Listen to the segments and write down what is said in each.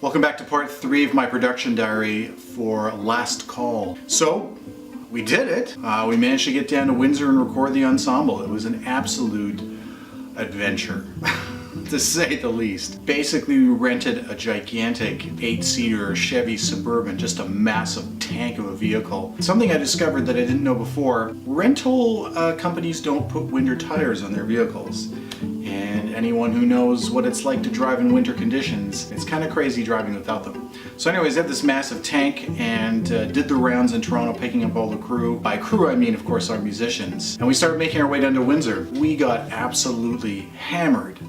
Welcome back to part 3 of my production diary for Last Call. So, we did it. We managed to get down to Windsor and record the ensemble. It was an absolute adventure, to say the least. Basically, we rented a gigantic 8-seater Chevy Suburban, just a massive tank of a vehicle. Something I discovered that I didn't know before, rental companies don't put winter tires on their vehicles. And anyone who knows what it's like to drive in winter conditions, it's kind of crazy driving without them. So anyways, I had this massive tank and did the rounds in Toronto, picking up all the crew. By crew, I mean, of course, our musicians. And we started making our way down to Windsor. We got absolutely hammered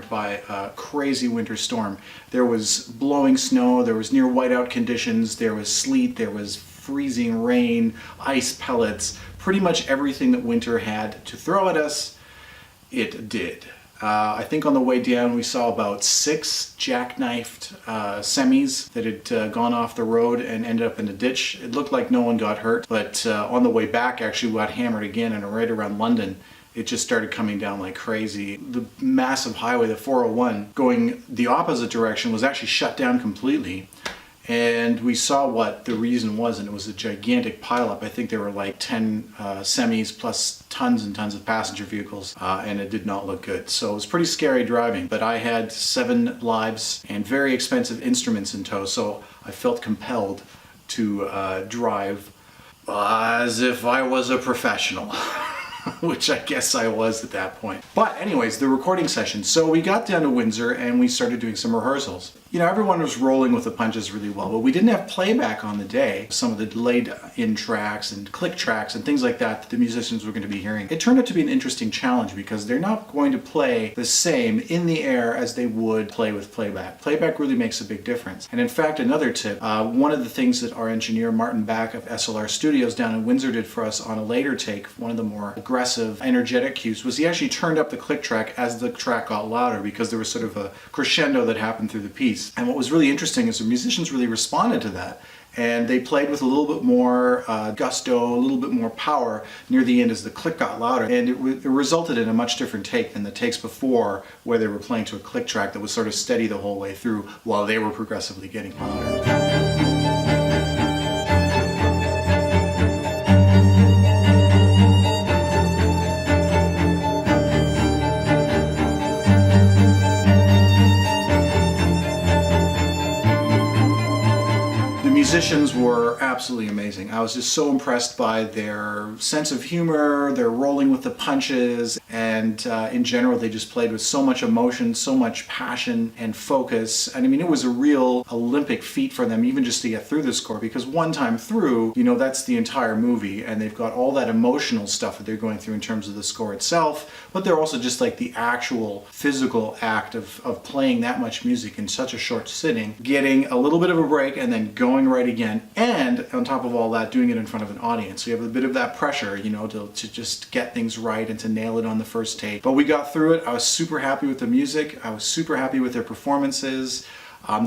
by a crazy winter storm. There was blowing snow, there was near whiteout conditions, there was sleet, there was freezing rain, ice pellets, pretty much everything that winter had to throw at us. It did. I think on the way down we saw about 6 jackknifed semis that had gone off the road and ended up in a ditch. It looked like no one got hurt, but on the way back actually we got hammered again, and right around London it just started coming down like crazy. The massive highway, the 401, going the opposite direction was actually shut down completely. And we saw what the reason was, and it was a gigantic pileup. I think there were like 10 semis plus tons and tons of passenger vehicles, and it did not look good. So it was pretty scary driving, but I had 7 lives and very expensive instruments in tow, so I felt compelled to drive as if I was a professional. Which I guess I was at that point. But anyways, the recording session. So we got down to Windsor and we started doing some rehearsals. You know, everyone was rolling with the punches really well, but we didn't have playback on the day. Some of the delayed in tracks and click tracks and things like that the musicians were going to be hearing. It turned out to be an interesting challenge because they're not going to play the same in the air as they would play with playback. Playback really makes a big difference. And in fact, another tip, one of the things that our engineer Martin Back of SLR Studios down in Windsor did for us on a later take, one of the more aggressive, energetic cues, was he actually turned up the click track as the track got louder because there was sort of a crescendo that happened through the piece. And what was really interesting is the musicians really responded to that, and they played with a little bit more gusto, a little bit more power near the end as the click got louder, and it resulted in a much different take than the takes before where they were playing to a click track that was sort of steady the whole way through while they were progressively getting louder. Musicians were absolutely amazing. I was just so impressed by their sense of humor, their rolling with the punches, and in general they just played with so much emotion, so much passion and focus. And I mean, it was a real Olympic feat for them even just to get through the score, because one time through, you know, that's the entire movie, and they've got all that emotional stuff that they're going through in terms of the score itself, but they're also just like the actual physical act of playing that much music in such a short sitting, getting a little bit of a break and then going right again, and on top of all that, doing it in front of an audience. So you have a bit of that pressure, you know, to just get things right and to nail it on the first take. But we got through it. I was super happy with the music. I was super happy with their performances.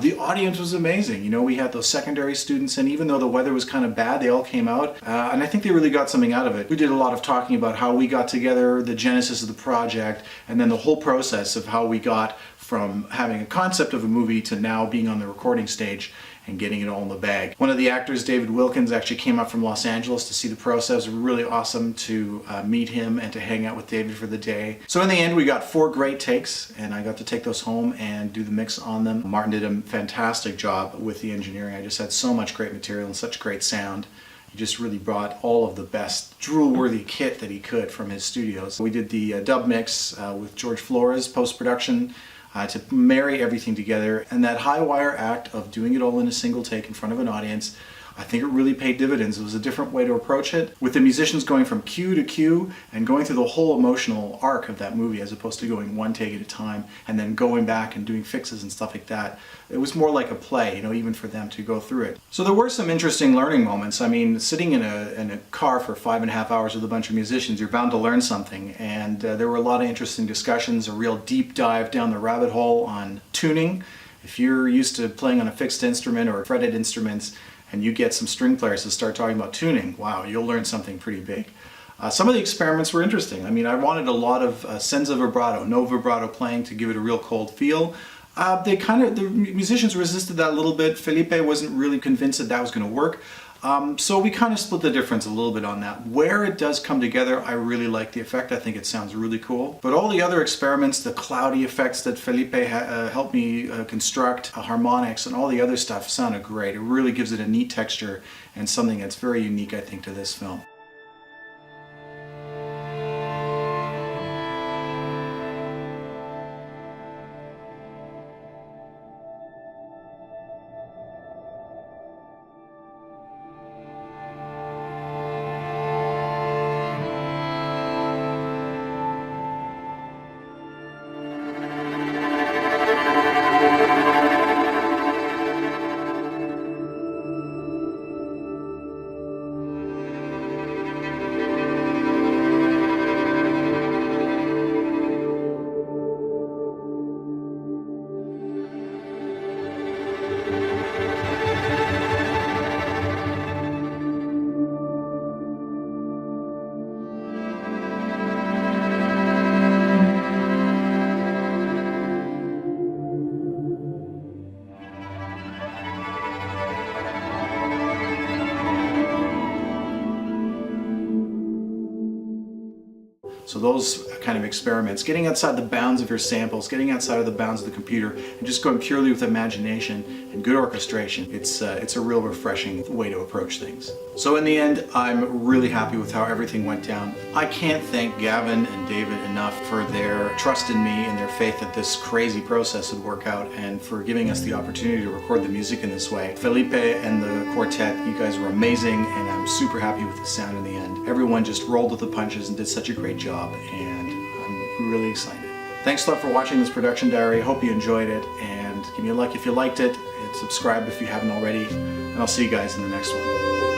The audience was amazing. You know, we had those secondary students, and even though the weather was kind of bad, they all came out, and I think they really got something out of it. We did a lot of talking about how we got together, the genesis of the project, and then the whole process of how we got from having a concept of a movie to now being on the recording stage and getting it all in the bag. One of the actors, David Wilkins, actually came up from Los Angeles to see the process. It was really awesome to meet him and to hang out with David for the day. So in the end, we got 4 great takes, and I got to take those home and do the mix on them. Martin did a fantastic job with the engineering. I just had so much great material and such great sound. He just really brought all of the best drool-worthy kit that he could from his studios. We did the dub mix with George Flores, post-production, to marry everything together, and that high wire act of doing it all in a single take in front of an audience, I think it really paid dividends. It was a different way to approach it, with the musicians going from cue to cue and going through the whole emotional arc of that movie as opposed to going one take at a time and then going back and doing fixes and stuff like that. It was more like a play, you know, even for them to go through it. So there were some interesting learning moments. I mean, sitting in a car for 5.5 hours with a bunch of musicians, you're bound to learn something, and there were a lot of interesting discussions, a real deep dive down the rabbit hole on tuning. If you're used to playing on a fixed instrument or fretted instruments, and you get some string players to start talking about tuning, wow, you'll learn something pretty big. Some of the experiments were interesting. I mean, I wanted a lot of senza vibrato, no vibrato playing to give it a real cold feel. The musicians resisted that a little bit. Felipe wasn't really convinced that that was going to work. So we kind of split the difference a little bit on that. Where it does come together, I really like the effect. I think it sounds really cool. But all the other experiments, the cloudy effects that Felipe helped me construct, harmonics and all the other stuff sounded great. It really gives it a neat texture and something that's very unique, I think, to this film. So those kind of experiments, getting outside the bounds of your samples, getting outside of the bounds of the computer, and just going purely with imagination and good orchestration, it's a real refreshing way to approach things. So in the end, I'm really happy with how everything went down. I can't thank Gavin and David enough for their trust in me and their faith that this crazy process would work out, and for giving us the opportunity to record the music in this way. Felipe and the quartet, you guys were amazing, and I'm super happy with the sound in the end. Everyone just rolled with the punches and did such a great job, and I'm really excited. Thanks a lot for watching this production diary. I hope you enjoyed it, and give me a like if you liked it, and subscribe if you haven't already, and I'll see you guys in the next one.